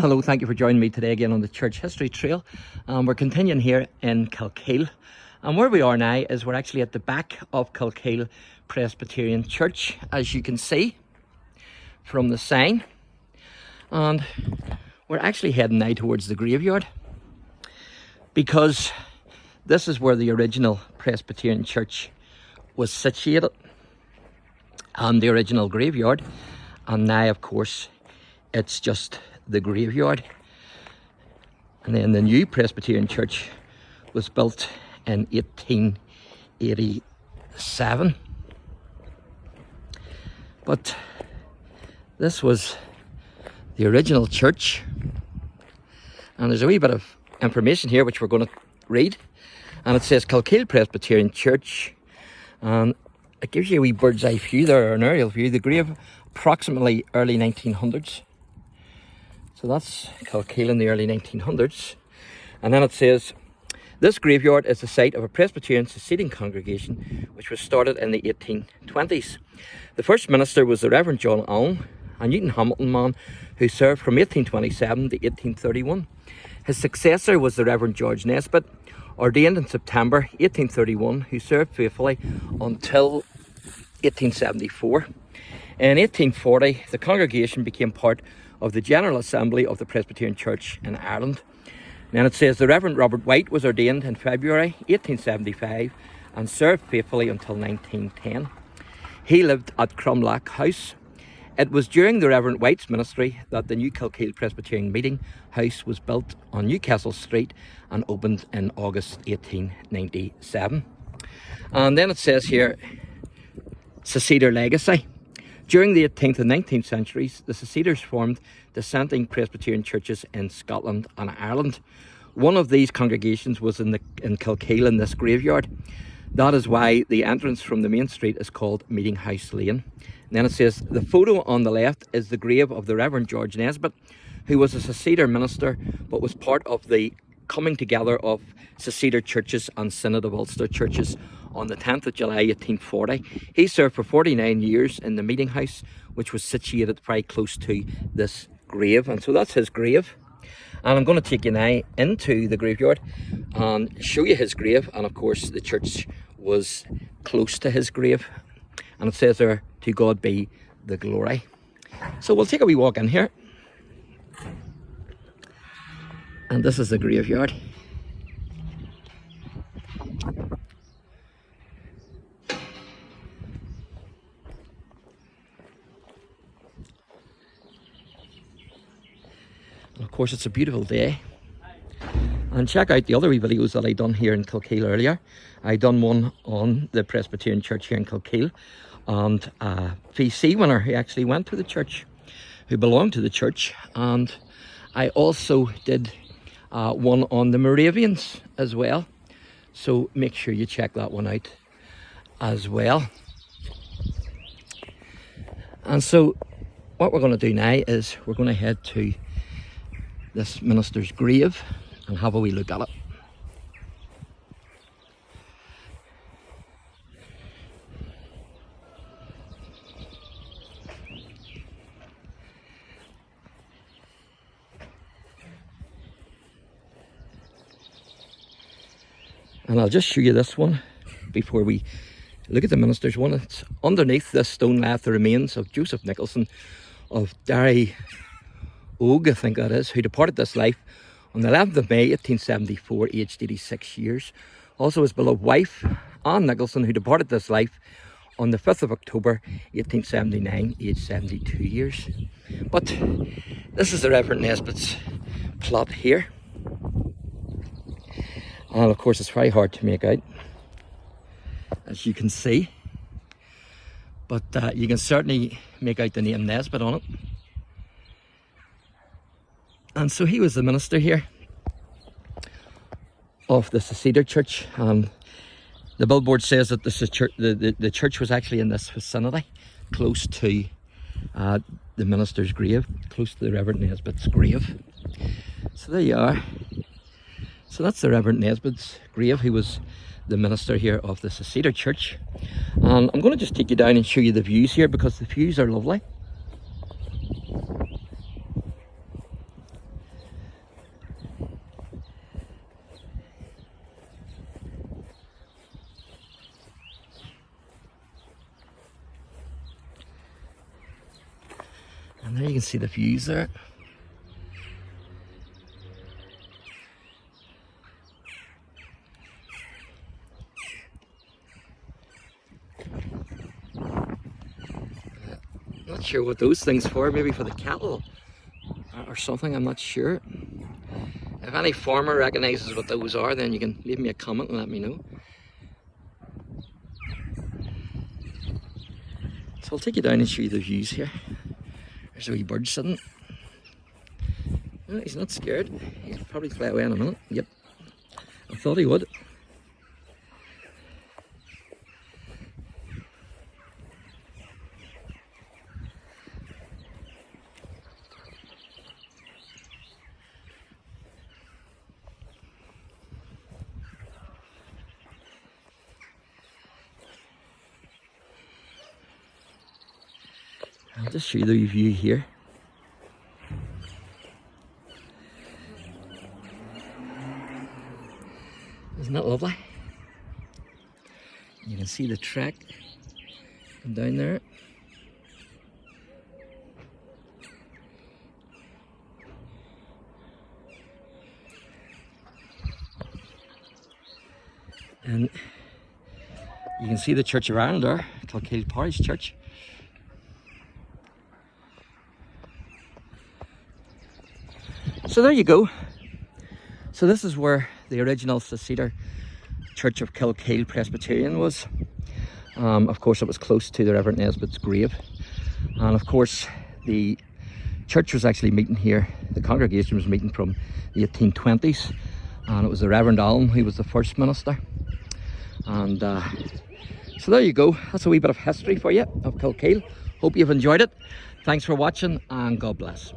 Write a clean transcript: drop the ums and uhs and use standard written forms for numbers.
Hello, thank you for joining me today again on the Church History Trail. We're continuing here in KILKEEL, and where we are now is we're actually at the back of KILKEEL Presbyterian Church, as you can see from the sign, and we're actually heading now towards the graveyard because this is where the original Presbyterian Church was situated and the original graveyard, and now of course it's just the graveyard. And then the new Presbyterian Church was built in 1887. But this was the original church, and there's a wee bit of information here which we're going to read, and it says KILKEEL Presbyterian Church, and it gives you a wee bird's eye view there, or an aerial view. The grave approximately early 1900s. So that's KILKEEL in the early 1900s. And then it says, this graveyard is the site of a Presbyterian succeeding congregation which was started in the 1820s. The first minister was the Reverend John Allen, a Newton Hamilton man who served from 1827 to 1831. His successor was the Reverend George NESBITT, ordained in September 1831, who served faithfully until 1874. In 1840, the congregation became part of the General Assembly of the Presbyterian Church in Ireland. And then it says the Reverend Robert White was ordained in February 1875 and served faithfully until 1910. He lived at Crumlock House. It was during the Reverend White's ministry that the new KILKEEL Presbyterian Meeting House was built on Newcastle Street and opened in August 1897. And then it says here, Seceder Legacy. During the 18th and 19th centuries, the Seceders formed dissenting Presbyterian churches in Scotland and Ireland. One of these congregations was in KILKEEL in this graveyard. That is why the entrance from the main street is called Meeting House Lane. And then it says, the photo on the left is the grave of the Reverend George NESBITT, who was a Seceder minister but was part of the coming together of Seceder churches and Synod of Ulster churches on the 10th of July 1840. He served for 49 years in the meeting house, which was situated very close to this grave. And so that's his grave. And I'm going to take you now into the graveyard and show you his grave. And of course the church was close to his grave. And it says there, to God be the glory. So we'll take a wee walk in here. And this is the graveyard. And of course it's a beautiful day. And check out the other wee videos that I done here in KILKEEL earlier. I done one on the Presbyterian Church here in KILKEEL, and a VC winner who actually went to the church, who belonged to the church. And I also did one on the Moravians as well, so make sure you check that one out as well. And so what we're going to do now is we're going to head to this minister's grave and have a wee look at it. And I'll just show you this one before we look at the minister's one. It's underneath this stone left the remains of Joseph Nicholson of Derry Ogue, I think that is, who departed this life on the 11th of May 1874, aged 86 years. Also his beloved wife, Anne Nicholson, who departed this life on the 5th of October 1879, aged 72 years. But this is the Reverend NESBITT's plot here. And of course it's very hard to make out, as you can see, but you can certainly make out the name NESBITT on it. And so he was the minister here of the Seceder Church, and the billboard says that this is the church was actually in this vicinity, close to the minister's grave, close to the Reverend NESBITT's grave. So there you are. So that's the Reverend NESBITT's grave. He was the minister here of the Seceder Church. And I'm going to just take you down and show you the views here, because the views are lovely. there you can see the views there. Not sure what those things for, maybe for the cattle or something, I'm not sure. If any farmer recognises what those are, then you can leave me a comment and let me know. So I'll take you down and show you the views here. There's a wee bird sitting. Oh, he's not scared. He'll probably fly away in a minute. Yep, I thought he would. I'll just show you the view here. Isn't that lovely? You can see the track down there. And you can see the Church of Ireland there, KILKEEL Parish Church. So there you go. So this is where the original Cedar Church of KILKEEL Presbyterian was. Of course, it was close to the Reverend NESBITT's grave. And of course, the church was actually meeting here. The congregation was meeting from the 1820s. And it was the Reverend Allen who was the first minister. And so there you go. That's a wee bit of history for you of KILKEEL. Hope you've enjoyed it. Thanks for watching and God bless.